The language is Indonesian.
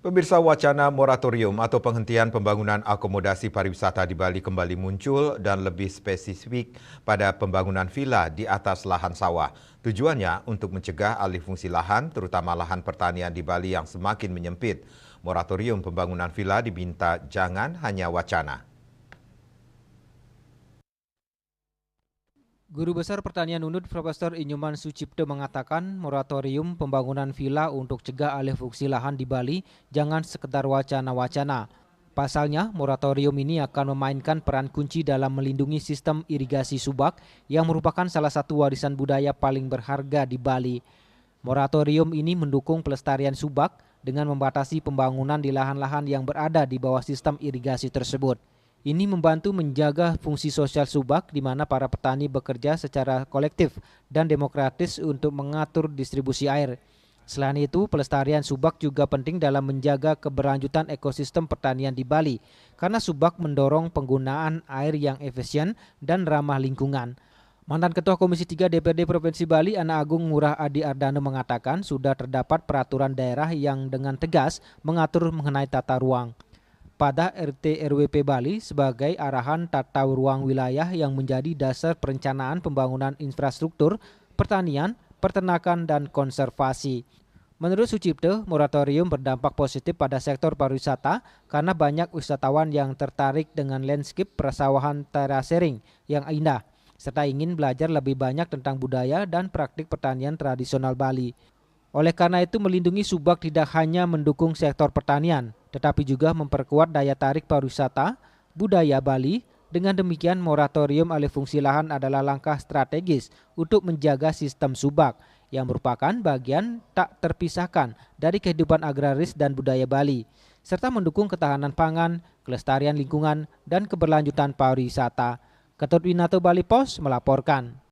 Pemirsa, wacana moratorium atau penghentian pembangunan akomodasi pariwisata di Bali kembali muncul dan lebih spesifik pada pembangunan villa di atas lahan sawah. Tujuannya untuk mencegah alih fungsi lahan, terutama lahan pertanian di Bali yang semakin menyempit. Moratorium pembangunan villa diminta jangan hanya wacana. Guru Besar Pertanian UNUD Profesor Inyuman Sucipto mengatakan moratorium pembangunan villa untuk cegah alih fungsi lahan di Bali jangan sekedar wacana-wacana. Pasalnya, moratorium ini akan memainkan peran kunci dalam melindungi sistem irigasi subak yang merupakan salah satu warisan budaya paling berharga di Bali. Moratorium ini mendukung pelestarian subak dengan membatasi pembangunan di lahan-lahan yang berada di bawah sistem irigasi tersebut. Ini membantu menjaga fungsi sosial subak di mana para petani bekerja secara kolektif dan demokratis untuk mengatur distribusi air. Selain itu, pelestarian subak juga penting dalam menjaga keberlanjutan ekosistem pertanian di Bali karena subak mendorong penggunaan air yang efisien dan ramah lingkungan. Mantan Ketua Komisi 3 DPRD Provinsi Bali, Ana Agung Ngurah Adi Ardana mengatakan sudah terdapat peraturan daerah yang dengan tegas mengatur mengenai tata ruang pada RT RWP Bali sebagai arahan tata ruang wilayah yang menjadi dasar perencanaan pembangunan infrastruktur, pertanian, peternakan, dan konservasi. Menurut Sucipto, moratorium berdampak positif pada sektor pariwisata karena banyak wisatawan yang tertarik dengan landscape persawahan terasering yang indah, serta ingin belajar lebih banyak tentang budaya dan praktik pertanian tradisional Bali. Oleh karena itu, melindungi subak tidak hanya mendukung sektor pertanian, tetapi juga memperkuat daya tarik pariwisata, budaya Bali. Dengan demikian, moratorium alih fungsi lahan adalah langkah strategis untuk menjaga sistem subak yang merupakan bagian tak terpisahkan dari kehidupan agraris dan budaya Bali, serta mendukung ketahanan pangan, kelestarian lingkungan, dan keberlanjutan pariwisata. Ketut Winato Bali Pos melaporkan.